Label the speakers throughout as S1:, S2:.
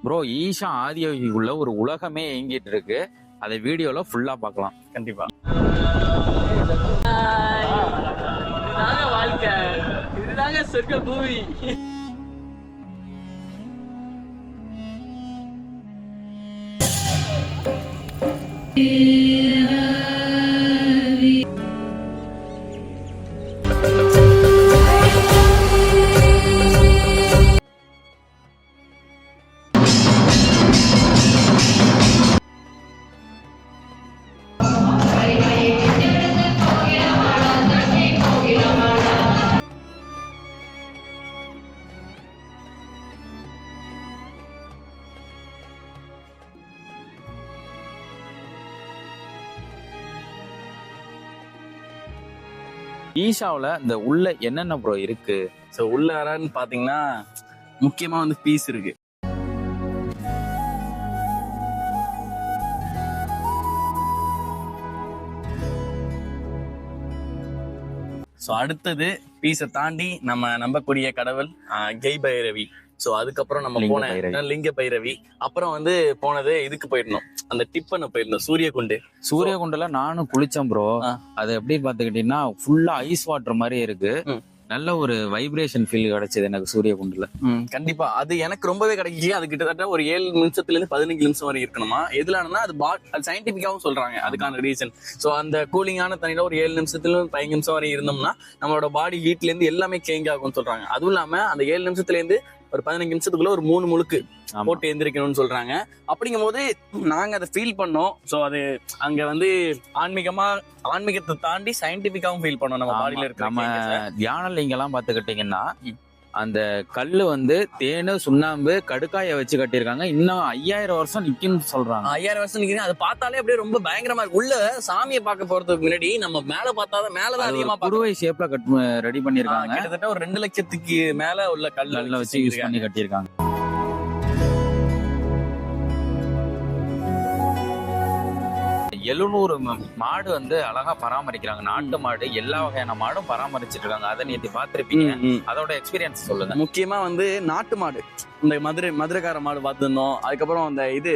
S1: Bro Isha ஆதியோகிக்குள்ள ஒரு உலகமே இயங்கிட்டு இருக்கு. அதை வீடியோல ஃபுல்லா பார்க்கலாம்.
S2: கண்டிப்பா. இதுதாங்க வாழ்க்கை, இதுதாங்க சொர்க்க பூமி.
S1: ஈஷாவுல இந்த உள்ள என்னென்ன ப்ரோ இருக்கு?
S2: ஸோ உள்ள வரான்னு பாத்தீங்கன்னா முக்கியமா வந்து பீஸ் இருக்கு. ஸோ அடுத்தது பீஸை தாண்டி நம்ம நம்பக்கூடிய கடவுள் கெய் பைரவி. ஸோ அதுக்கப்புறம் நம்ம போன லிங்க பைரவி. அப்புறம் வந்து போனது இதுக்கு போயிருந்தோம், அந்த டிப்பனை போயிருந்தோம், சூரியகுண்டுல
S1: நானும் குளிச்சேன் ப்ரோ. அது எப்படி பாத்துக்கிட்டீங்கன்னா ஃபுல்லா ஐஸ் வாட்டர் மாதிரி இருக்கு. நல்ல ஒரு வைப்ரேஷன் ஃபீல் கிடைச்சது எனக்கு சூரியகுண்டுல.
S2: கண்டிப்பா அது எனக்கு ரொம்பவே கிடைக்கி. அது கிட்டத்தட்ட ஒரு 7 நிமிஷத்துல இருந்து 15 நிமிஷம் வரை இருக்கணுமா. எதுலானா அது சயின்டிபிக்காவும் சொல்றாங்க அதுக்கான ரீசன். ஸோ அந்த கூலிங்கான தண்ணியில ஒரு 7 நிமிஷத்துல 15 நிமிஷம் வரை இருந்தோம்னா நம்மளோட பாடி ஹீட்ல இருந்து எல்லாமே சேஞ்ச் ஆகும்னு சொல்றாங்க. அதுவும் இல்லாம அந்த 7 நிமிஷத்துல இருந்து ஒரு 15 நிமிஷத்துக்குள்ள ஒரு 3 முழுக்கு போட்டு எந்திரிக்கணும்னு சொல்றாங்க. அப்படிங்கும் போது நாங்க அதை ஃபீல் பண்ணோம். ஸோ அது அங்க வந்து ஆன்மீகத்தை தாண்டி சயின்டிபிக்காவும் ஃபீல் பண்ணோம். நம்ம பாடியில இருக்க
S1: நம்ம தியான லிங்கெல்லாம் பாத்துக்கிட்டீங்கன்னா அந்த கல்லு வந்து தேனு சுண்ணாம்பு கடுக்காய வச்சு கட்டியிருக்காங்க. இன்னும் 5000 வருஷம் நிக்கும்னு சொல்றாங்க.
S2: 5000 வருஷம் நிக்குது. அதை பார்த்தாலே அப்படியே ரொம்ப பயங்கரமா இருக்கு. உள்ள சாமியை பார்க்க போறதுக்கு முன்னாடி நம்ம மேல பார்த்தாதான் மேலதான் அதிகமா
S1: குருவை ஷேப்ல ரெடி பண்ணிருக்காங்க.
S2: கிட்டத்தட்ட ஒரு 2 லட்சத்துக்கு மேல உள்ள கல்ல
S1: வச்சு யூஸ் பண்ணி கட்டியிருக்காங்க. எழுநூறு மாடு வந்து அழகா பராமரிக்கிறாங்க. நாட்டு மாடு, எல்லா வகையான மாடும் பராமரிச்சிட்டு இருக்காங்க. அதை நீ பார்த்திருப்பீங்க. அதோட எக்ஸ்பீரியன்ஸ் சொல்லுங்க.
S2: முக்கியமா வந்து நாட்டு மாடு, இந்த மதுரைக்கார மாடு பார்த்திருந்தோம். அதுக்கப்புறம் அந்த இது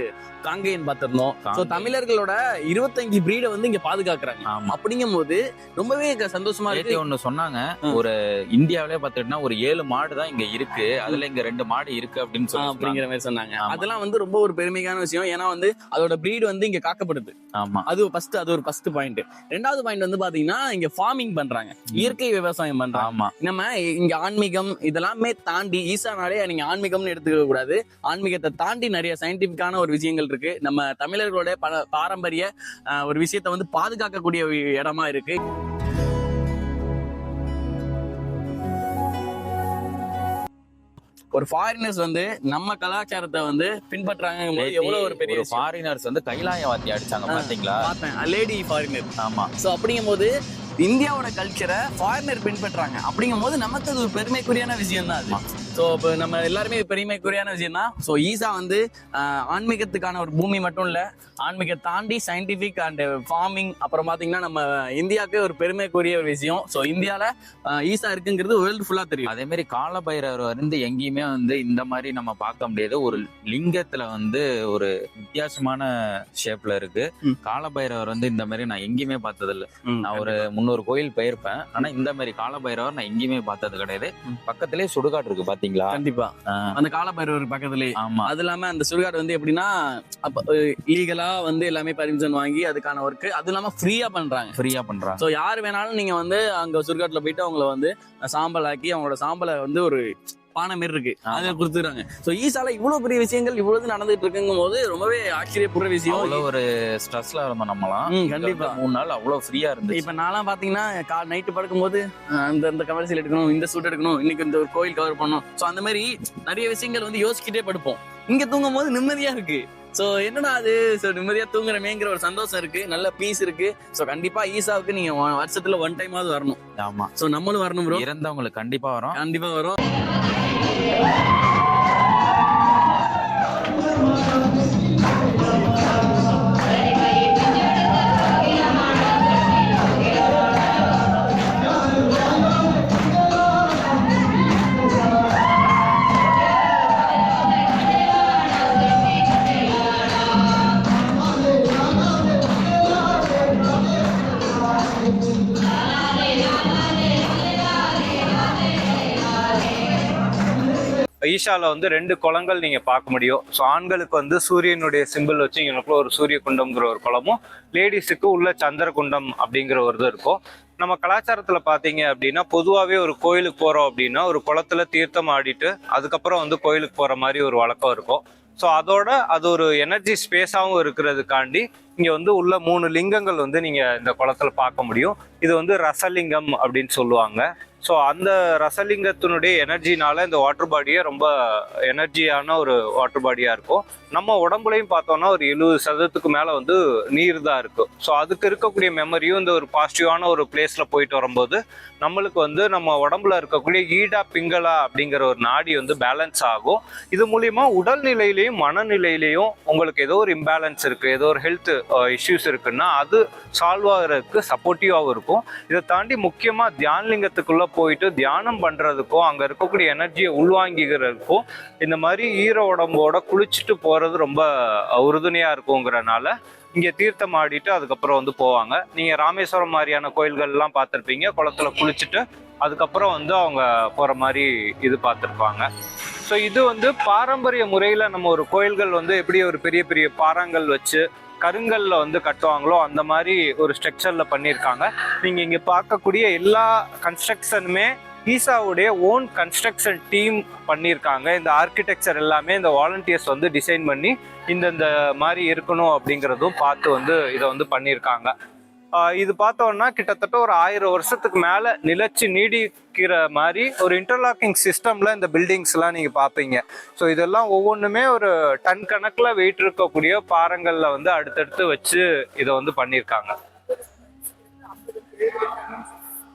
S2: காங்கேயன் பார்த்திருந்தோம். தமிழர்களோட 25 பிரீடை வந்து இங்க பாதுகாக்கிறாங்க. அப்படிங்கும் போது ரொம்பவே சந்தோஷமா இருக்கு.
S1: ஒண்ணு சொன்னாங்க, ஒரு இந்தியாவிலே பாத்துக்கிட்டா ஒரு 7 மாடு தான் இங்க இருக்கு, அதுல இங்க 2 மாடு இருக்கு அப்படின்னு சொல்லி
S2: அப்படிங்கிற மாதிரி சொன்னாங்க. அதெல்லாம் வந்து ரொம்ப ஒரு பெருமையான விஷயம். ஏன்னா வந்து அதோட பிரீடு வந்து இங்க காக்கப்படுது.
S1: ஆமா,
S2: அது ஒரு ஃபர்ஸ்ட் பாயிண்ட். 2வது பாயிண்ட் வந்து பாத்தீங்கன்னா இங்க ஃபார்மிங் பண்றாங்க, இயற்கை விவசாயம் பண்றாங்க.
S1: ஆமா,
S2: நம்ம இங்க ஆன்மீகம் இதெல்லாமே தாண்டி ஈசானாலே நீங்க ஆன்மீகம்னு எடுத்துக்க கூடாது. ஆன்மீகத்தை தாண்டி நிறைய சயின்டிபிக்கான ஒரு விஷயங்கள் இருக்கு. நம்ம தமிழர்களோட பாரம்பரிய ஒரு விஷயத்தை வந்து பாதுகாக்கக்கூடிய இடமா இருக்கு. ஒரு ஃபாரினர்ஸ் வந்து நம்ம கலாச்சாரத்தை வந்து பின்பற்றாங்க. எவ்வளவு ஒரு பெரிய
S1: ஃபாரினர்ஸ் வந்து கைலாய வாத்தி அடிச்சாங்க பாத்தீங்களா?
S2: பார்த்தேன், லேடி ஃபாரினர்.
S1: ஆமா.
S2: சோ அப்படிங்கும் போது இந்தியாவோட கல்ச்சரை ஃபாரினர் பின்பற்றாங்க. அப்படிங்கும் போது நமக்கு அது ஒரு பெருமைக்குரியான விஷயம் தான் அது. ஸோ இப்போ நம்ம எல்லாருமே பெருமைக்குரியான விஷயம் தான். ஸோ ஈசா வந்து ஆன்மீகத்துக்கான ஒரு பூமி மட்டும் இல்லை, ஆன்மீகத்தை தாண்டி சயின்டிஃபிக் அண்ட் ஃபார்மிங், அப்புறம் பார்த்தீங்கன்னா நம்ம இந்தியாவுக்கு ஒரு பெருமைக்குரிய ஒரு விஷயம். ஸோ இந்தியாவில் ஈசா இருக்குங்கிறது வேர்ல்டு ஃபுல்லாக தெரியும்.
S1: அதே மாதிரி காலபைரவர் வந்து எங்கேயுமே வந்து இந்த மாதிரி நம்ம பார்க்க முடியாது. ஒரு லிங்கத்துல வந்து ஒரு வித்தியாசமான ஷேப்ல இருக்கு. காலபைரவர் வந்து இந்த மாதிரி நான் எங்கேயுமே பார்த்தது இல்லை. நான் ஒரு 300 கோயில் போயிருப்பேன், ஆனா இந்த மாதிரி காலபைரவர் நான் எங்கேயுமே பார்த்தது கிடையாது. பக்கத்திலே சுடுகாடு இருக்கு பாத்தீங்களா?
S2: கண்டிப்பா, அந்த காலபைரவர் பக்கத்துலயே.
S1: ஆமா.
S2: அது இல்லாம அந்த சுடுகாடு வந்து எப்படின்னா லீகலா வந்து எல்லாமே பர்மிஷன் வாங்கி அதுக்கான ஒர்க், அது இல்லாம ஃப்ரீயா பண்றாங்க. சோ யாரு வேணாலும் நீங்க வந்து அங்க சுடுகாட்டுல போயிட்டு அவங்கள வந்து சாம்பல் ஆக்கி அவங்களோட சாம்பலை வந்து ஒரு பானை மாரி இருக்கு, அதை கொடுத்துறாங்க. சோ ஈசால இவ்வளவு பெரிய விஷயங்கள் இவ்வளவு நடந்துட்டு இருக்குங்கும் போது ரொம்பவே ஆச்சரியப்படுற விஷயம்.
S1: அவ்வளவு ஒரு ஸ்ட்ரெஸ்ல இருந்தோம் நம்மளாம்.
S2: கண்டிப்பா
S1: 3 நாள் அவ்வளவு ஃப்ரீயா இருந்துச்சு.
S2: இப்ப நான்லாம் பாத்தீங்கன்னா நைட்டு படுக்கும் போது இந்த கவர்சியில் எடுக்கணும், இந்த சூட் எடுக்கணும், இன்னைக்கு இந்த ஒரு கோயில் கவர் பண்ணணும். சோ அந்த மாதிரி நிறைய விஷயங்கள் வந்து யோசிக்கிட்டே படுப்போம். இங்க தூங்கும் போது நிம்மதியா இருக்கு. சோ என்னடா அது, நிம்மதியா தூங்குறமேங்கிற ஒரு சந்தோஷம் இருக்கு, நல்ல பீஸ் இருக்கு. சோ கண்டிப்பா ஈசாவுக்கு நீங்க வருஷத்துல 1 டைமாவது வரணும்.
S1: ஆமா.
S2: சோ நம்மளும் வரணும் ப்ரோ.
S1: இறந்தவங்களுக்கு கண்டிப்பா வரும்.
S3: ஈஷால வந்து 2 குளங்கள் நீங்க பார்க்க முடியும். ஸோ ஆண்களுக்கு வந்து சூரியனுடைய சிம்பிள் வச்சு இங்கனக்குள்ள ஒரு சூரிய குண்டம்ங்கிற ஒரு குளமும், லேடிஸுக்கு உள்ள சந்திர குண்டம் அப்படிங்கிற ஒரு இது இருக்கும். நம்ம கலாச்சாரத்துல பாத்தீங்க அப்படின்னா பொதுவாகவே ஒரு கோயிலுக்கு போறோம் அப்படின்னா ஒரு குளத்துல தீர்த்தம் ஆடிட்டு அதுக்கப்புறம் வந்து கோயிலுக்கு போற மாதிரி ஒரு வழக்கம் இருக்கும். ஸோ அதோட அது ஒரு எனர்ஜி ஸ்பேஸாகவும் இருக்கிறதுக்காண்டி இங்க வந்து உள்ள 3 லிங்கங்கள் வந்து நீங்க இந்த குளத்துல பார்க்க முடியும். இது வந்து ரசலிங்கம் அப்படின்னு சொல்லுவாங்க. ஸோ அந்த ரசலிங்கத்தினுடைய எனர்ஜினால இந்த வாட்டர் பாடியே ரொம்ப எனர்ஜியான ஒரு வாட்டர் பாடியா இருக்கும். நம்ம உடம்புலையும் பார்த்தோம்னா ஒரு 70% மேல வந்து நீர் தான் இருக்கும். ஸோ அதுக்கு இருக்கக்கூடிய மெமரியும் இந்த ஒரு பாசிட்டிவான ஒரு பிளேஸ்ல போயிட்டு வரும்போது நம்மளுக்கு வந்து நம்ம உடம்புல இருக்கக்கூடிய ஈடா பிங்களா அப்படிங்கிற ஒரு நாடி வந்து பேலன்ஸ் ஆகும். இது மூலியமா உடல்நிலையிலையும் மனநிலையிலையும் உங்களுக்கு ஏதோ ஒரு இம்பேலன்ஸ் இருக்கு, ஏதோ ஒரு ஹெல்த் இஷ்யூஸ் இருக்குன்னா அது சால்வ் ஆகிறதுக்கு சப்போர்ட்டிவாகவும் இருக்கும். இதை தாண்டி முக்கியமா தியானலிங்கத்துக்குள்ள போயிட்டு தியானம் பண்றதுக்கும் அங்க இருக்கக்கூடிய எனர்ஜியை உள்வாங்கிக்கிறதுக்கும் இந்த மாதிரி ஈர உடம்போட குளிச்சுட்டு போறது ரொம்ப உறுதுணையா இருக்குங்கிறனால இங்க தீர்த்தம் ஆடிட்டு அதுக்கப்புறம் வந்து போவாங்க. நீங்க ராமேஸ்வரம் மாதிரியான கோயில்கள் எல்லாம் பார்த்திருப்பீங்க, குளத்துல குளிச்சுட்டு அதுக்கப்புறம் வந்து அவங்க போற மாதிரி இது பார்த்திருப்பாங்க. ஸோ இது வந்து பாரம்பரிய முறையில நம்ம ஒரு கோயில்கள் வந்து எப்படி ஒரு பெரிய பெரிய பாறாங்கல் வச்சு கருங்கல்ல வந்து கட்டுவாங்களோ அந்த மாதிரி ஒரு ஸ்ட்ரக்சர்ல பண்ணியிருக்காங்க. நீங்க இங்க பார்க்கக்கூடிய எல்லா கன்ஸ்ட்ரக்ஷனுமே ஈசாவுடைய ஓன் கன்ஸ்ட்ரக்ஷன் டீம் பண்ணியிருக்காங்க. இந்த ஆர்கிடெக்சர் எல்லாமே இந்த வாலண்டியர்ஸ் வந்து டிசைன் பண்ணி இந்த மாதிரி இருக்கணும் அப்படிங்கிறதும் பார்த்து வந்து இதை வந்து பண்ணியிருக்காங்க. இது பார்த்தோம்னா கிட்டத்தட்ட ஒரு 1000 வருஷத்துக்கு மேல நிலச்சி நீடிக்கிற மாதிரி ஒரு இன்டர்லாக்கிங் சிஸ்டம்ல இந்த பில்டிங்ஸ் எல்லாம் நீங்க பார்ப்பீங்க. ஸோ இதெல்லாம் ஒவ்வொன்றுமே ஒரு டன் கணக்குல வெயிட் இருக்கக்கூடிய பாறங்கள்ல வந்து அடுத்தடுத்து வச்சு இதை வந்து பண்ணியிருக்காங்க.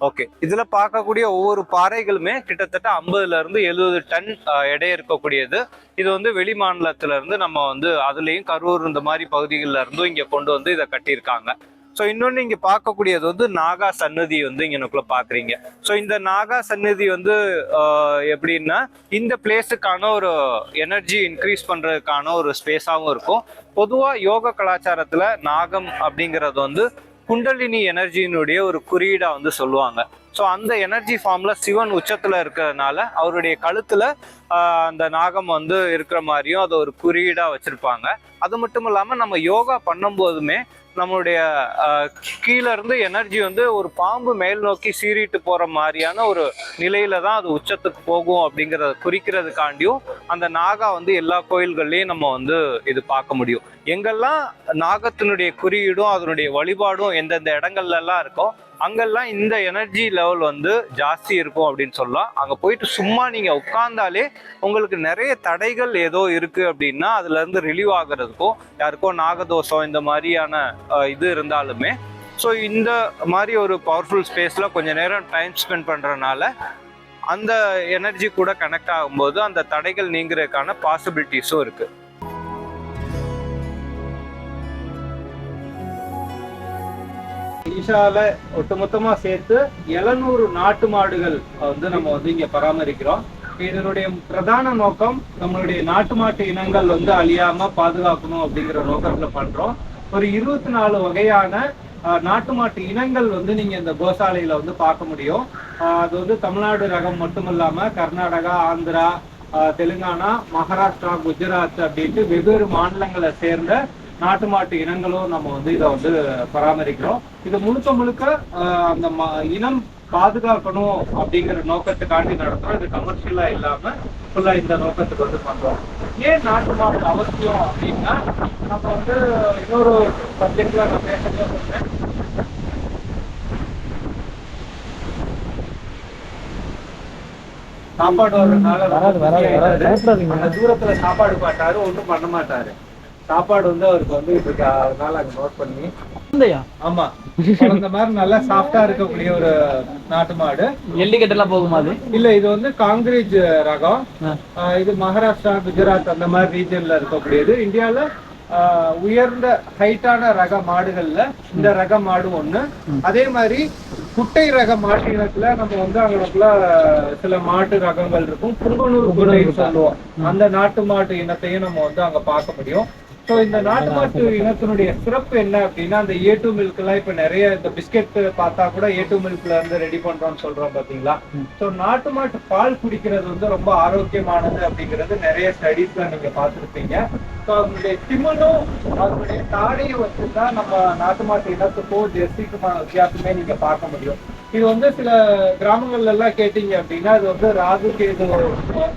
S3: ஓகே, இதுல பார்க்கக்கூடிய ஒவ்வொரு பாறைகளுமே கிட்டத்தட்ட 50ல இருந்து 70 டன் எடை இருக்கக்கூடியது. இது வந்து வெளி மாநிலத்துல இருந்து நம்ம வந்து அதுலயும் கரூர் இந்த மாதிரி பகுதிகளில் இருந்தும் இங்க கொண்டு வந்து இதை கட்டியிருக்காங்க. ஸோ இன்னொன்று இங்கே பார்க்கக்கூடியது வந்து நாகா சன்னதி வந்து இங்கனுக்குள்ள பார்க்குறீங்க. ஸோ இந்த நாகா சன்னதி வந்து எப்படின்னா இந்த பிளேஸுக்கான ஒரு எனர்ஜி இன்க்ரீஸ் பண்ணுறதுக்கான ஒரு ஸ்பேஸாகவும் இருக்கும். பொதுவாக யோக கலாச்சாரத்தில் நாகம் அப்படிங்கிறது வந்து குண்டலினி எனர்ஜியினுடைய ஒரு குறியீடா வந்து சொல்லுவாங்க. ஸோ அந்த எனர்ஜி ஃபார்ம்ல சிவன் உச்சத்துல இருக்கிறதுனால அவருடைய கழுத்துல அந்த நாகம் வந்து இருக்கிற மாதிரியும் அதை ஒரு குறியீடா வச்சிருப்பாங்க. அது மட்டும் இல்லாம நம்ம யோகா பண்ணும் போதுமே நம்மளுடைய கீழே இருந்து எனர்ஜி வந்து ஒரு பாம்பு மேல் நோக்கி சீறிட்டு போற மாதிரியான ஒரு நிலையில தான் அது உச்சத்துக்கு போகும் அப்படிங்கிறத குறிக்கிறதுக்காண்டியும் அந்த நாகா வந்து எல்லா கோயில்கள்லையும் நம்ம வந்து இது பார்க்க முடியும். எங்கெல்லாம் நாகத்தினுடைய குறியீடும் அதனுடைய வழிபாடும் எந்தெந்த இடங்கள்ல எல்லாம் இருக்கோ அங்கெல்லாம் இந்த எனர்ஜி லெவல் வந்து ஜாஸ்தி இருக்கும் அப்படின்னு சொல்லலாம். அங்க போயிட்டு சும்மா நீங்க உட்கார்ந்தாலே உங்களுக்கு நிறைய தடைகள் ஏதோ இருக்கு அப்படின்னா அதுல இருந்து ரிலீவ் ஆகுறதுக்கும் யாருக்கோ நாகதோஷம் இந்த மாதிரியான இது இருந்தாலுமே ஸோ இந்த மாதிரி ஒரு பவர்ஃபுல் ஸ்பேஸ்ல கொஞ்ச நேரம் டைம் ஸ்பெண்ட் பண்றதுனால அந்த எனர்ஜி கூட கனெக்ட் ஆகும்போது அந்த தடைகள் நீங்கிறதுக்கான பாசிபிலிட்டிஸும் இருக்கு. ஈஷால ஒட்டுமொத்தமா சேர்த்து 700 நாட்டு மாடுகள் வந்து நம்ம வந்து இங்க பராமரிக்கிறோம். இதனுடைய பிரதான நோக்கம் நம்மளுடைய நாட்டு மாட்டு இனங்கள் வந்து அழியாம பாதுகாக்கணும் அப்படிங்கிற நோக்கத்துல பண்றோம். ஒரு 24 வகையான நாட்டு மாட்டு இனங்கள் வந்து நீங்க இந்த கோசாலையில வந்து பார்க்க முடியும். அது வந்து தமிழ்நாடு ரகம் மட்டும் இல்லாம கர்நாடகா, ஆந்திரா, தெலுங்கானா, மகாராஷ்டிரா, குஜராத் அப்படின்ட்டு வெவ்வேறு மாநிலங்களை சேர்ந்த நாட்டு மாட்டு இனங்களும் நம்ம வந்து இதை வந்து பராமரிக்கிறோம். இது முழுக்க முழுக்க அந்த இனம் பாதுகாக்கணும் அப்படிங்கிற நோக்கத்துக்காண்டி நடத்துறோம். இது கமர்ஷியலா இல்லாம ஃபுல்லா இந்த நோக்கத்துக்கு வந்து பண்றோம். ஏன் நாட்டு மாட்டு அவசியம் அப்படின்னா நம்ம வந்து இன்னொரு சப்ஜெக்ட்ல நான் பேசவே சொல்றேன். சாப்பாடு வர்றதுனால தூரத்துல சாப்பாடு பாட்டாரு ஒன்றும் பண்ண மாட்டாரு. சாப்பாடு வந்து அவருக்கு வந்து இருக்கு, அதனால அங்க நோட் பண்ணி ஆமா அந்த மாதிரி நல்லா சாஃப்டா இருக்கக்கூடிய ஒரு நாட்டு மாடு.
S2: எல்லிக்கட்டெல்லாம் போகுமா அது?
S3: இல்ல, இது வந்து காங்கிரீஜ் ரகம். இது மகாராஷ்டிரா, குஜராத் அந்த மாதிரி ரீஜன்ல இருக்கக்கூடியது. இந்தியால உயர்ந்த ஹைட்டான ரக மாடுகள்ல இந்த ரக மாடு ஒண்ணு. அதே மாதிரி குட்டை ரக மாட்டு இனத்துல நம்ம வந்து அங்களுக்குள்ள சில மாட்டு ரகங்கள் இருக்கும். புங்கனூர் குட்டைன்னு சொல்லுவோம். அந்த நாட்டு மாட்டு இனத்தையும் நம்ம வந்து அங்க பார்க்க முடியும். ஸோ இந்த நாட்டு மாட்டு இனத்தினுடைய சிறப்பு என்ன அப்படின்னா, அந்த A2 மில்க் எல்லாம் இப்ப நிறைய இந்த பிஸ்கெட் பார்த்தா கூட A2 மில்க்ல இருந்து ரெடி பண்றோம்னு சொல்றோம் பாத்தீங்களா. ஸோ நாட்டு மாட்டு பால் குடிக்கிறது வந்து ரொம்ப ஆரோக்கியமானது அப்படிங்கிறது நிறைய ஸ்டடீஸ்ல நீங்க பார்த்துருப்பீங்க. ஸோ அதனுடைய திமிழும் அதனுடைய தாடையும் வச்சுதான் நம்ம நாட்டு மாட்டு இனத்துக்கும் ஜெர்சிக்குமான வித்தியாசமே நீங்க பார்க்க முடியும். இது வந்து சில கிராமங்கள்ல எல்லாம் கேட்டீங்க அப்படின்னா இது வந்து ராகு கேது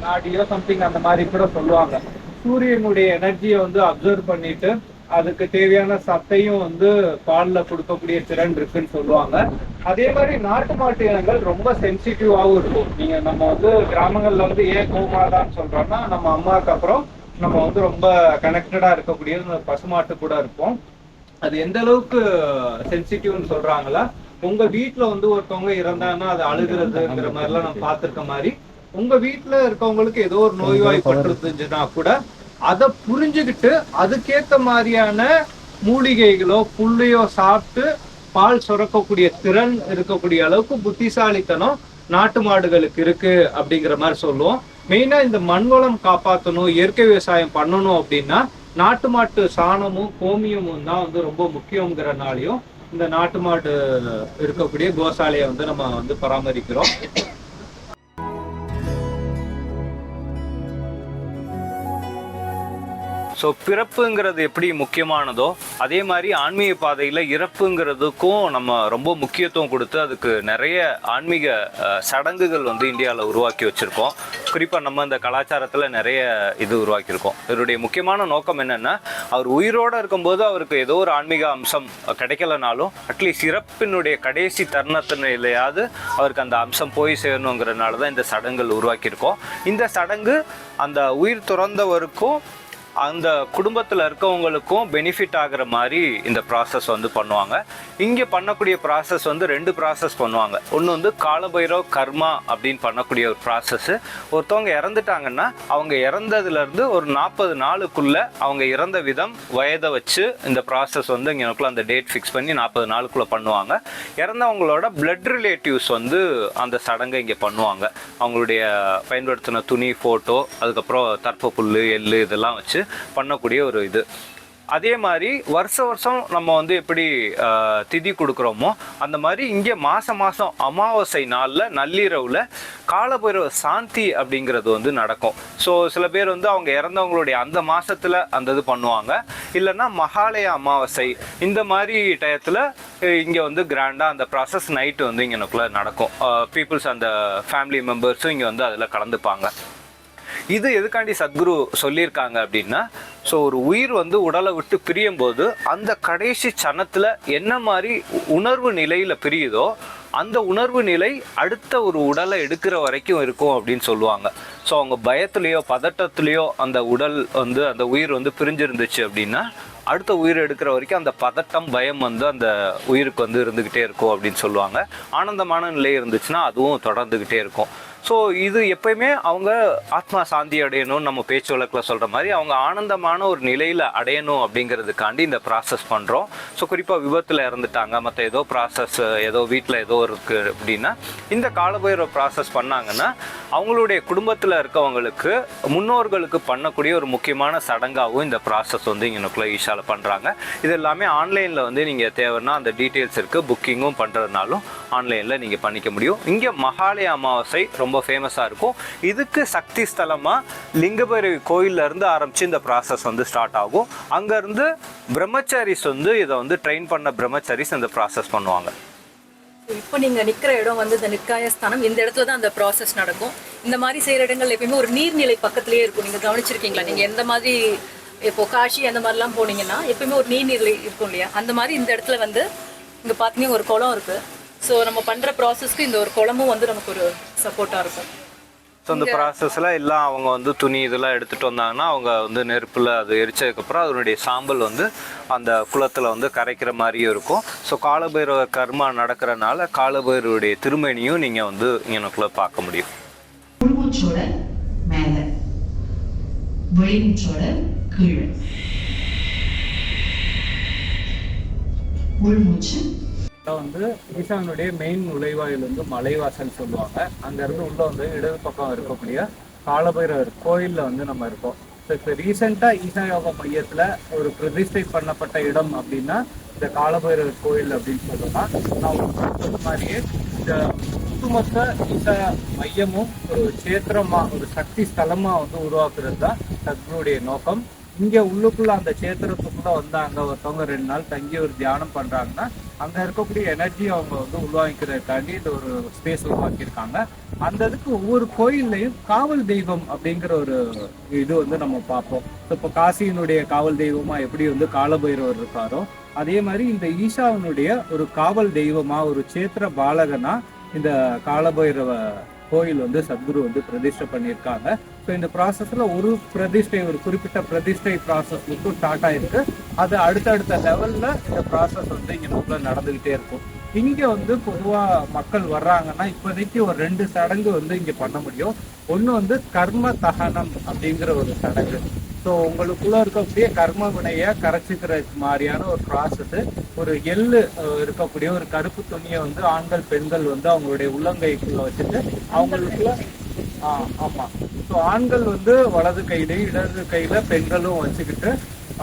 S3: நாடியோ சம்திங் அந்த மாதிரி கூட சொல்லுவாங்க. சூரியனுடைய எனர்ஜியை வந்து அப்சர்வ் பண்ணிட்டு அதுக்கு தேவையான சத்தையும் வந்து பால்ல கொடுக்கக்கூடிய திறன் இருக்குன்னு சொல்லுவாங்க. அதே மாதிரி நாட்டு மாட்டு இனங்கள் ரொம்ப சென்சிட்டிவாகவும் இருக்கும். நீங்க நம்ம வந்து கிராமங்கள்ல வந்து ஏன் கோமாதான்னு சொல்றோம்னா, நம்ம அம்மாவுக்கு அப்புறம் நம்ம வந்து ரொம்ப கனெக்டடா இருக்கக்கூடிய பசுமாட்டு கூட இருப்போம். அது எந்த அளவுக்கு சென்சிட்டிவ்னு சொல்றாங்களா, உங்க வீட்டுல வந்து ஒருத்தவங்க இறந்தாங்கன்னா அது அழுகிறதுங்கிற மாதிரி எல்லாம் நம்ம பார்த்திருக்க மாதிரி, உங்க வீட்டுல இருக்கவங்களுக்கு ஏதோ ஒரு நோய்வாய்ப்பட்டுருந்துச்சுன்னா கூட அதை புரிஞ்சுக்கிட்டு அதுக்கேத்த மாதிரியான மூலிகைகளோ புள்ளையோ சாப்பிட்டு பால் சுரக்கக்கூடிய திறன் இருக்கக்கூடிய அளவுக்கு புத்திசாலித்தனம் நாட்டு மாடுகளுக்கு இருக்கு அப்படிங்கிற மாதிரி சொல்லுவோம். மெயினா இந்த மண்வளம் காப்பாற்றணும், இயற்கை விவசாயம் பண்ணணும் அப்படின்னா நாட்டு மாட்டு சாணமும் கோமியமும் தான் வந்து ரொம்ப முக்கியங்கிறனாலையும் இந்த நாட்டு மாடு இருக்கக்கூடிய கோசாலையை வந்து நம்ம வந்து பராமரிக்கிறோம்.
S4: ஸோ பிறப்புங்கிறது எப்படி முக்கியமானதோ அதே மாதிரி ஆன்மீக பாதையில் இறப்புங்கிறதுக்கும் நம்ம ரொம்ப முக்கியத்துவம் கொடுத்து அதுக்கு நிறைய ஆன்மீக சடங்குகள் வந்து இந்தியாவில் உருவாக்கி வச்சுருக்கோம். குறிப்பாக நம்ம இந்த கலாச்சாரத்தில் நிறைய இது உருவாக்கியிருக்கோம். இதனுடைய முக்கியமான நோக்கம் என்னென்னா, அவர் உயிரோடு இருக்கும்போது அவருக்கு ஏதோ ஒரு ஆன்மீக அம்சம் கிடைக்கலனாலும் அட்லீஸ்ட் இறப்பினுடைய கடைசி தருணத்தினையிலையாவது அவருக்கு அந்த அம்சம் போய் சேரணுங்கிறதுனால தான் இந்த சடங்குகள் உருவாக்கியிருக்கோம். இந்த சடங்கு அந்த உயிர் துறந்தவருக்கும் அந்த குடும்பத்தில் இருக்கவங்களுக்கும் பெனிஃபிட் ஆகிற மாதிரி இந்த ப்ராசஸ் வந்து பண்ணுவாங்க. இங்கே பண்ணக்கூடிய ப்ராசஸ் வந்து 2 ப்ராசஸ் பண்ணுவாங்க. ஒன்று வந்து காலபைரவ கர்மா அப்படின்னு பண்ணக்கூடிய ஒரு ப்ராசஸ்ஸு. ஒருத்தவங்க இறந்துட்டாங்கன்னா அவங்க இறந்ததுலேருந்து ஒரு 40 நாளுக்குள்ளே அவங்க இறந்த விதம் வயதை வச்சு இந்த ப்ராசஸ் வந்து இங்கேக்குள்ள அந்த டேட் ஃபிக்ஸ் பண்ணி 40 நாளுக்குள்ளே பண்ணுவாங்க. இறந்தவங்களோட பிளட் ரிலேட்டிவ்ஸ் வந்து அந்த சடங்கை இங்கே பண்ணுவாங்க. அவங்களுடைய பயன்படுத்தின துணி, ஃபோட்டோ, அதுக்கப்புறம் தர்ப்ப புல், எள்ளு இதெல்லாம் வச்சு பண்ணக்கூடிய ஒரு இது. அதே மாதிரி வருஷம் நம்ம வந்து எப்படி திதி கொடுக்குறோமோ அந்த மாதிரி இங்கே மாதம் அமாவாசை நாளில் நள்ளிரவில் காலபைரவ சாந்தி அப்படிங்கிறது வந்து நடக்கும். ஸோ சில பேர் வந்து அவங்க இறந்தவங்களுடைய அந்த மாதத்தில் அந்த இது பண்ணுவாங்க. இல்லைன்னா மகாலய அமாவாசை இந்த மாதிரி டயத்தில் இங்கே வந்து கிராண்டாக அந்த ப்ராசஸ் நைட்டு வந்து இங்கேக்குள்ளே நடக்கும். பீப்புள்ஸ் அந்த ஃபேமிலி மெம்பர்ஸும் இங்கே வந்து அதில் கலந்துப்பாங்க. இது எதுக்காண்டி சத்குரு சொல்லியிருக்காங்க அப்படின்னா, ஸோ ஒரு உயிர் வந்து உடலை விட்டு பிரியும் போது அந்த கடைசி சனத்தில் என்ன மாதிரி உணர்வு நிலையில் பிரியுதோ அந்த உணர்வு நிலை அடுத்த ஒரு உடலை எடுக்கிற வரைக்கும் இருக்கும் அப்படின்னு சொல்லுவாங்க. ஸோ அவங்க பயத்துலேயோ பதட்டத்துலேயோ அந்த உடல் வந்து அந்த உயிர் வந்து பிரிஞ்சிருந்துச்சு அப்படின்னா அடுத்த உயிர் எடுக்கிற வரைக்கும் அந்த பதட்டம், பயம் வந்து அந்த உயிருக்கு வந்து இருந்துக்கிட்டே இருக்கும் அப்படின்னு சொல்லுவாங்க. ஆனந்தமான நிலை இருந்துச்சுன்னா அதுவும் தொடர்ந்துக்கிட்டே இருக்கும். ஸோ இது எப்பயுமே அவங்க ஆத்மா சாந்தி அடையணும்னு நம்ம பேச்சு வழக்கில் சொல்கிற மாதிரி அவங்க ஆனந்தமான ஒரு நிலையில் அடையணும் அப்படிங்கிறதுக்காண்டி இந்த ப்ராசஸ் பண்ணுறோம். ஸோ குறிப்பாக விபத்தில் இறந்துட்டாங்க, மற்ற ஏதோ ப்ராசஸ் ஏதோ வீட்டில் ஏதோ இருக்குது அப்படின்னா இந்த காலபைரவ ப்ராசஸ் பண்ணாங்கன்னா அவங்களுடைய குடும்பத்தில் இருக்கவங்களுக்கு முன்னோர்களுக்கு பண்ணக்கூடிய ஒரு முக்கியமான சடங்காகவும் இந்த ப்ராசஸ் வந்து இங்கனுக்குள்ளே ஈஷாவில் பண்ணுறாங்க. இது எல்லாமே ஆன்லைனில் வந்து நீங்கள் தேவைன்னா அந்த டீட்டெயில்ஸ் இருக்குது. புக்கிங்கும் பண்ணுறதுனாலும் ஆன்லைனில் நீங்கள் பண்ணிக்க முடியும். இங்கே மகாலய அமாவாசை ரொம்ப ஃபேமஸாக இருக்கும். இதுக்கு சக்தி ஸ்தலமாக லிங்கபைரவி கோயிலேருந்து ஆரம்பித்து இந்த ப்ராசஸ் வந்து ஸ்டார்ட் ஆகும். அங்கேருந்து பிரம்மச்சாரிஸ் வந்து இதை வந்து ட்ரெயின் பண்ண பிரம்மச்சாரிஸ் இந்த ப்ராசஸ் பண்ணுவாங்க.
S5: இப்போ நீங்கள் நிற்கிற இடம் வந்து இந்த நிற்காய ஸ்தானம், இந்த இடத்துல தான் அந்த ப்ராசஸ் நடக்கும். இந்த மாதிரி செய்கிற இடங்கள் எப்பயுமே ஒரு நீர்நிலை பக்கத்துலேயே இருக்கும். நீங்கள் கவனிச்சிருக்கீங்களா? நீங்கள் எந்த மாதிரி இப்போ காஷி அந்த மாதிரிலாம் போனீங்கன்னா எப்பயுமே ஒரு நீர்நிலை இருக்கும் இல்லையா? அந்த மாதிரி இந்த இடத்துல வந்து இங்கே பார்த்தீங்கன்னா ஒரு குளம் இருக்குது. ஸோ நம்ம பண்ணுற ப்ராசஸ்க்கு இந்த ஒரு குளமும் வந்து நமக்கு ஒரு சப்போர்ட்டாக இருக்கும்.
S4: ஸோ அந்த ப்ராசஸில் எல்லாம் அவங்க வந்து துணி இதெல்லாம் எடுத்துகிட்டு வந்தாங்கன்னா அவங்க வந்து நெருப்பில் அது எரிச்சதுக்கப்புறம் அதனுடைய சாம்பல் வந்து அந்த குளத்தில் வந்து கரைக்கிற மாதிரியும் இருக்கும். ஸோ காலபைரவ கர்மா நடக்கிறனால காலபைரவருடைய திருமணியும் நீங்கள் வந்து இங்கனுக்குள்ளே பார்க்க முடியும்.
S6: உள்மூச்சோட மேலே, வெளிமூச்சோட கீழே. உள்மூச்சு
S3: வந்து ஈசானுடைய மெயின் நுழைவாயில் வந்து மலைவாசல் சொல்லுவாங்க. அங்க இருந்து உள்ள வந்து இடது பக்கம் இருக்கக்கூடிய காலபைரவர் கோயில்ல வந்து நம்ம இருக்கோம்.
S7: இப்போ ரீசெண்டா ஈசா யோகா மையத்துல ஒரு பிரதிஷ்டை பண்ணப்பட்ட இடம் அப்படின்னா இந்த காலபைரவர் கோயில் அப்படின்னு சொல்லலாம். நான் சொன்ன மாதிரியே இந்த ஒட்டுமொத்த ஈசா மையமும் ஒரு சேத்திரமா, ஒரு சக்தி ஸ்தலமா வந்து உருவாக்குறது தான் சத்குருடைய நோக்கம். இங்க உள்ளுக்குள்ள அந்த சேத்திரத்துக்குள்ள வந்தாங்க ஒருத்தவங்க 2 நாள் தங்கி ஒரு தியானம் பண்றாங்கன்னா அங்க இருக்கக்கூடிய எனர்ஜி அவங்க வந்து உருவாக்கிறதுக்காண்டி இந்த ஒரு ஸ்பேஸ் உருவாக்கியிருக்காங்க. அந்த இதுக்கு ஒவ்வொரு கோயில்லையும் காவல் தெய்வம் அப்படிங்கிற ஒரு இது வந்து நம்ம பார்ப்போம். இப்போ காசியினுடைய காவல் தெய்வமா எப்படி வந்து காலபைரவர் இருக்காரோ அதே மாதிரி இந்த ஈஷாவினுடைய ஒரு காவல் தெய்வமா, ஒரு சேத்திர பாலகனா இந்த காலபைரவ கோயில் வந்து சத்குரு வந்து பிரதிஷ்டை பண்ணியிருக்காங்க. ஸோ இந்த ப்ராசஸ்ல ஒரு பிரதிஷ்டை, ஒரு குறிப்பிட்ட பிரதிஷ்டை ப்ராசஸ் மட்டும் ஸ்டார்ட் ஆயிருக்கு. அது அடுத்தடுத்த லெவல்ல இந்த ப்ராசஸ் வந்து இங்க நமக்குள்ள நடந்துகிட்டே இருக்கும். இங்க வந்து பொதுவா மக்கள் வர்றாங்கன்னா இப்போதைக்கு ஒரு 2 சடங்கு வந்து இங்க பண்ண முடியும். ஒண்ணு வந்து கர்ம தகனம் அப்படிங்கிற ஒரு சடங்கு. ஸோ உங்களுக்குள்ள இருக்கக்கூடிய கர்ம வினைய கரைச்சிக்கிறதுக்கு மாதிரியான ஒரு ப்ராசஸ். ஒரு எள்ளு இருக்கக்கூடிய ஒரு கருப்பு துணியை வந்து ஆண்கள் பெண்கள் வந்து அவங்களுடைய உள்ளங்கைக்குள்ள வச்சுட்டு அவங்களுக்குள்ள ஆமா, ஸோ ஆண்கள் வந்து வலது கையிலையும் இடது கையில பெண்களும் வச்சுக்கிட்டு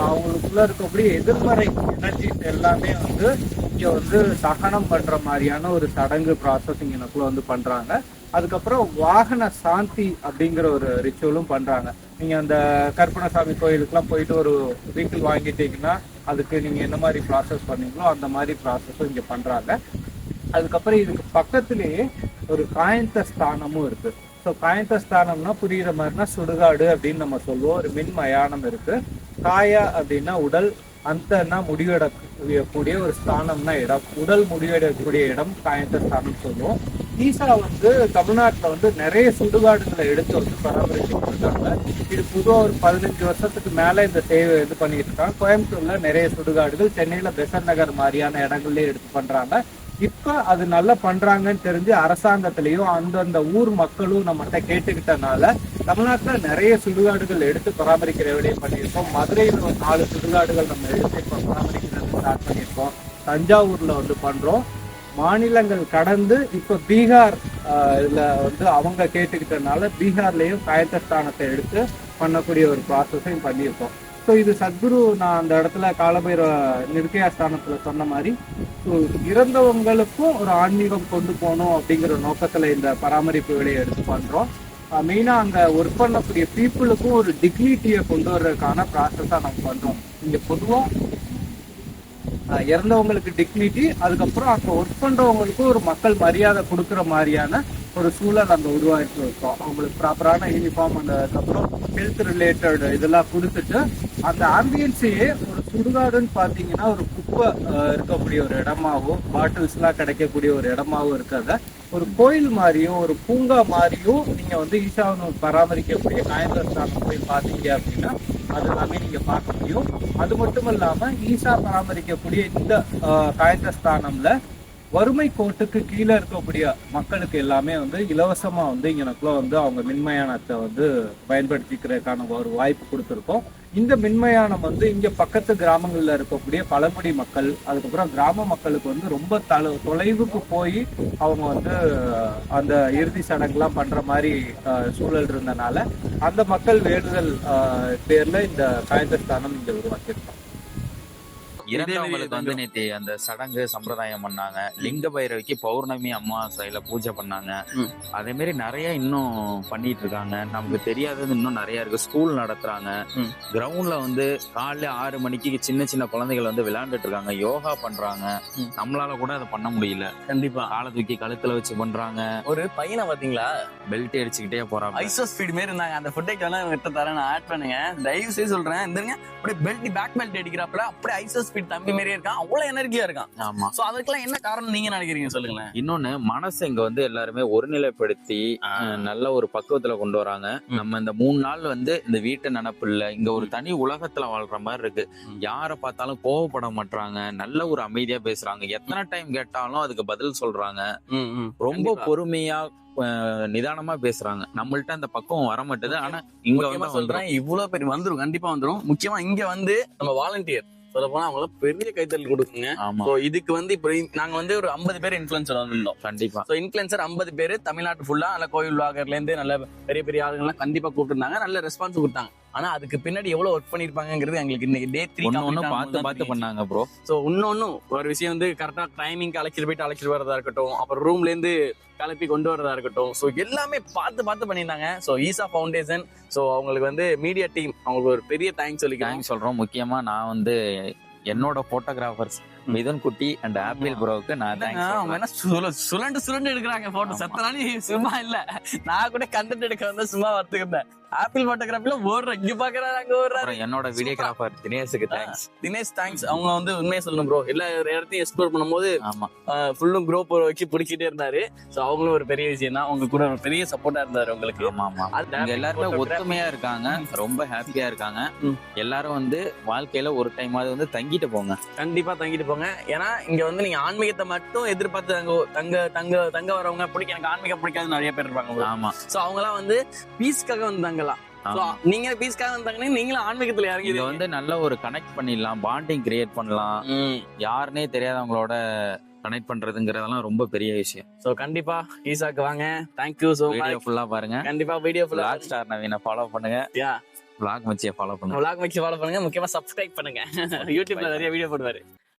S7: அவங்களுக்குள்ள இருக்கக்கூடிய எதிர்மறை எனர்ஜிஸ் எல்லாமே வந்து இங்க வந்து தகனம் பண்ற மாதிரியான ஒரு சடங்கு ப்ராசஸ் இங்கனக்குள்ள வந்து பண்றாங்க. அதுக்கப்புறம் வாகன சாந்தி அப்படிங்கிற ஒரு ரிச்சுவலும் பண்றாங்க. நீங்க அந்த கருப்பணசாமி கோயிலுக்குலாம் போயிட்டு ஒரு வெஹிக்கிள் வாங்கிட்டீங்கன்னா அதுக்கு நீங்க என்ன மாதிரி ப்ராசஸ் பண்ணீங்களோ அந்த மாதிரி ப்ராசஸும் இங்க பண்றாங்க. அதுக்கப்புறம் இதுக்கு பக்கத்திலேயே ஒரு காயந்த ஸ்தானமும் இருக்கு. ஸோ காயந்த ஸ்தானம்னா புரியுற மாதிரினா சுடுகாடு அப்படின்னு நம்ம சொல்லுவோம். ஒரு மின் மயானம் இருக்கு. காயா அப்படின்னா உடல், அந்தன்னா முடிவெடக்கூடிய ஒரு ஸ்தானம்னா இடம், உடல் முடிவெடக்கூடிய இடம் காயந்த ஸ்தானம் சொல்லுவோம். ஈசா வந்து தமிழ்நாட்டுல வந்து நிறைய சுடுகாடுகளை எடுத்து வந்து பராமரிச்சுட்டு இருக்காங்க. இது பொதுவாக ஒரு 15 வருஷத்துக்கு மேல இந்த சேவை இது பண்ணிட்டு இருக்காங்க. கோயம்புத்தூர்ல நிறைய சுடுகாடுகள், சென்னையில பெசன் நகர் மாதிரியான இடங்கள்லயே எடுத்து பண்றாங்க. இப்ப அது நல்லா பண்றாங்கன்னு தெரிஞ்சு அரசாங்கத்திலயும் அந்தந்த ஊர் மக்களும் நம்மகிட்ட கேட்டுக்கிட்டனால தமிழ்நாட்டுல நிறைய சுடுகாடுகள் எடுத்து பராமரிக்கிற வேலையை பண்ணியிருக்கோம். மதுரையில ஒரு 4 சுடுகாடுகள் நம்ம எடுத்து இப்ப பராமரிக்கிறது ஸ்டார்ட் பண்ணியிருக்கோம். தஞ்சாவூர்ல வந்து பண்றோம். மாநிலங்கள் கடந்து இப்ப பீகார் இதுல வந்து அவங்க கேட்டுக்கிட்டனால பீகார்லயும் காயத்தஸ்தானத்தை எடுத்து பண்ணக்கூடிய ஒரு ப்ராசஸையும் பண்ணியிருக்கோம். ஸோ இது சத்குரு நான் அந்த இடத்துல காலபைரவ நிர்கயா ஸ்தானத்துல சொன்ன மாதிரி இறந்தவங்களுக்கும் ஒரு ஆன்மீகம் கொண்டு போகணும் அப்படிங்கிற நோக்கத்துல இந்த பராமரிப்பு வேலையை எடுத்து பண்றோம். மெயினா அங்க ஒர்க் பண்ணக்கூடிய பீப்புளுக்கும் ஒரு டிக்னிட்டியை கொண்டு வர்றதுக்கான ப்ராசஸா நம்ம பண்றோம். இங்க பொதுவா இறந்தவங்களுக்கு டிக்னிட்டி, அதுக்கப்புறம் அங்க ஒர்க் பண்றவங்களுக்கும் ஒரு மக்கள் மரியாதை கொடுக்குற மாதிரியான ஒரு சூழல் அங்க உருவாக்கி இருக்கோம். அவங்களுக்கு ப்ராப்பரான யூனிஃபார்ம், அதுக்கப்புறம் ஹெல்த் ரிலேட்டட் இதெல்லாம் கொடுத்துட்டு அந்த ஆம்பியன்ஸையே ஒரு சுடுகாடுன்னு பாத்தீங்கன்னா ஒரு குப்பை இருக்கக்கூடிய ஒரு இடமாவும், பாட்டில்ஸ் எல்லாம் கிடைக்கக்கூடிய ஒரு இடமாவும் இருக்காத ஒரு கோயில் மாதிரியும் ஒரு பூங்கா மாதிரியும் நீங்க வந்து ஈசாவை பராமரிக்கக்கூடிய காயந்தஸ்தானம் போய் பாத்தீங்க அப்படின்னா அது எல்லாமே நீங்க பார்க்க முடியும். அது மட்டும் இல்லாம ஈசா பராமரிக்கக்கூடிய இந்த காயந்தஸ்தானம்ல வறுமை கோட்டுக்கு கீழே இருக்கக்கூடிய மக்களுக்கு எல்லாமே வந்து இலவசமா வந்து இங்கனக்குள்ள வந்து அவங்க மின்மயானத்தை வந்து பயன்படுத்திக்கிறதுக்கான ஒரு வாய்ப்பு கொடுத்துருக்கோம். இந்த மின்மயானம் வந்து இங்க பக்கத்து கிராமங்கள்ல இருக்கக்கூடிய பழங்குடி மக்கள், அதுக்கப்புறம் கிராம மக்களுக்கு வந்து ரொம்ப தொலைவுக்கு போய் அவங்க வந்து அந்த இறுதி சடங்குலாம் பண்ற மாதிரி சூழல் இருந்தனால அந்த மக்கள் வேண்டுதல் பேர்ல இந்த காயந்தஸ்தானம் இங்க உருவாக்கியிருக்கோம்.
S1: இறந்தவங்களுக்கு வந்து நேற்று அந்த சடங்கு சம்பிரதாயம் பண்ணாங்க. லிங்க பைரவிக்கு பௌர்ணமி அமாவாசையில பூஜை பண்ணாங்க. அதே மாதிரி நிறைய இன்னும் பண்ணிட்டு இருக்காங்க. நமக்கு தெரியாதது இன்னும் நிறைய இருக்கு. ஸ்கூல் நடத்துறாங்க. கிரவுண்ட்ல வந்து காலைல 6 மணிக்கு சின்ன சின்ன குழந்தைகள் வந்து விளையாண்டுட்டு இருக்காங்க. யோகா பண்றாங்க. நம்மளால கூட அதை பண்ண முடியல.
S2: கண்டிப்பா
S1: காலை தூக்கி கழுத்துல வச்சு பண்றாங்க.
S2: ஒரு பையனை பாத்தீங்களா
S1: பெல்ட் அடிச்சுக்கிட்டே போறாங்க.
S2: ஐசோ ஸ்பீட் மாரி இருந்தாங்க. அந்த ஃபுட்டேக்கு வேணா விட்டு தரேன், நான் ஆட் பண்ணுங்க. தயவு செய்து சொல்றேன், இருந்துங்க அப்படியே பெல்ட் பேக் பெல்ட் அடிக்கிறாப்புல அப்படியே ஐசோ தம்பி மாதிரியே இருக்கான். அவ்வளவு எனர்ஜியா இருக்கான்.
S1: ஆமா.
S2: சோ அதுக்கெல்லாம் என்ன காரணம் நீங்க நினைக்கிறீங்க சொல்லுங்களேன்.
S1: இன்னொன்னு மனசு இங்க வந்து எல்லாருமே ஒருநிலைப்படுத்தி நல்ல ஒரு பக்குவத்துல கொண்டு வராங்க. நம்ம இந்த 3 நாள் வந்து இந்த வீட்டு நினப்பு இல்ல, இங்க ஒரு தனி உலகத்துல வாழ்ற மாதிரி இருக்கு. யார பார்த்தாலும் கோவப்பட மாட்டாங்க. நல்ல ஒரு அமைதியா பேசுறாங்க. எத்தனை டைம் கேட்டாலும் அதுக்கு பதில் சொல்றாங்க. ரொம்ப பொறுமையா நிதானமா பேசுறாங்க. நம்மள்ட்ட அந்த பக்குவம் வர மாட்டேது. ஆனா இங்க வந்து
S2: சொல்றேன், இவ்வளவு பேர் வந்துரும், கண்டிப்பா வந்துரும். முக்கியமா இங்க வந்து நம்ம வாலண்டியர் சொல்ல போனா அவங்கள பெரிய கைத்தறி கொடுக்குங்க. இதுக்கு வந்து இப்ப நாங்க வந்து ஒரு 50 பேர் இன்ஃபுளுசர் வந்திருந்தோம்.
S1: கண்டிப்பா
S2: இன்ஃபுளுசர் 50 பேர் தமிழ்நாட்டு ஃபுல்லா நல்ல கோயில் விளாகர்ல இருந்து நல்ல பெரிய பெரிய ஆளுங்கள்லாம் கண்டிப்பா கூப்பிட்டுருந்தாங்க. நல்ல ரெஸ்பான்ஸ் கொடுத்தாங்க. ஆனா அதுக்கு பின்னாடி எவ்வளவு ஒர்க் பண்ணிருப்பாங்கிறது எங்களுக்கு இன்னைக்கு டே 3
S1: ஒண்ணு பார்த்து பண்ணாங்க ப்ரோ.
S2: சோ இன்னொன்னும் ஒரு விஷயம் வந்து கரெக்டா டைமிங் அழைச்சிட்டு வரதா இருக்கட்டும், அப்புறம் ரூம்ல இருந்து கிளப்பி கொண்டு வரதா இருக்கட்டும், ஸோ எல்லாமே பார்த்து பண்ணியிருந்தாங்க. ஸோ ஈசா ஃபவுண்டேஷன், ஸோ அவங்களுக்கு வந்து மீடியா டீம் அவங்களுக்கு ஒரு பெரிய தேங்க்ஸ்
S1: சொல்றோம். முக்கியமா நான் வந்து என்னோட போட்டோகிராஃபர்ஸ் மிதுன் குட்டி அண்ட் ஆப்பிள் ப்ரோவுக்கு நான்
S2: அவங்க என்ன சுரண்டு எடுக்கிறாங்க போட்டோ. சத்தனாலே சும்மா இல்ல, நான் கூட கண்டென்ட் எடுக்க வந்து சும்மா வரத்துக்கு ஆப்பிள் போட்டோகிராஃபில ஓடுறேன், இங்க பாக்குறாரு அங்க ஓடுறாரு.
S1: என்னோட வீடியோகிராஃபர் தினேஷுக்கு தேங்க்ஸ்.
S2: தினேஷ் தேங்க்ஸ். அவங்க வந்து உண்மையை சொல்லணும் ப்ரோ, எல்லா இடத்தையும் எக்ஸ்ப்ளோர் பண்ணும்போது
S1: ஆமா
S2: ஃபுல்லும் க்ரோ வச்சு பிடிச்சிட்டே இருந்தாரு. ஸோ அவங்களும் ஒரு பெரிய விஷயம் தான், அவங்க கூட ஒரு பெரிய சப்போர்ட்டா இருந்தாரு உங்களுக்கு.
S1: ஆமா எல்லாருமே ஒத்துமையா இருக்காங்க, ரொம்ப ஹாப்பியா இருக்காங்க. எல்லாரும் வந்து வாழ்க்கையில ஒரு டைமாவது வந்து தங்கிட்டு போங்க,
S2: கண்டிப்பா தங்கிட்டு போங்க. ஏன்னா இங்க வந்து நீங்க ஆன்மீகத்தை மட்டும் எதிர்பார்த்து தங்க வரவங்க எனக்கு ஆன்மீகம் பிடிக்காது நிறைய பேர் இருப்பாங்க.
S1: ஆமா.
S2: சோ அவங்க எல்லாம் வந்து பீஸ்க்காக வந்தாங்கலாம். நீங்க பீஸ்க்காக வந்தாங்கன்னா நீங்களும் ஆன்மீகத்துல இறங்கி
S1: இங்க வந்து நல்ல ஒரு கனெக்ட் பண்ணிடலாம், பாண்டிங் கிரியேட் பண்ணலாம். யாருன்னே தெரியாதவங்களோட கனெக்ட் பண்றதுங்கிறதெல்லாம் ரொம்ப பெரிய விஷயம்.
S2: சோ கண்டிப்பா ஈசாக்கு வாங்க. Thank you so much.
S1: வீடியோ ஃபுல்லா பாருங்க.
S2: கண்டிப்பா வீடியோ ஃபுல்லா
S1: Vlog Star நவீனை ஃபாலோ பண்ணுங்க. Vlog மச்சியை ஃபாலோ பண்ணுங்க.
S2: முக்கியமா சப்ஸ்கிரைப் பண்ணுங்க. யூடியூப்ல நிறைய வீடியோ போடுவாரு.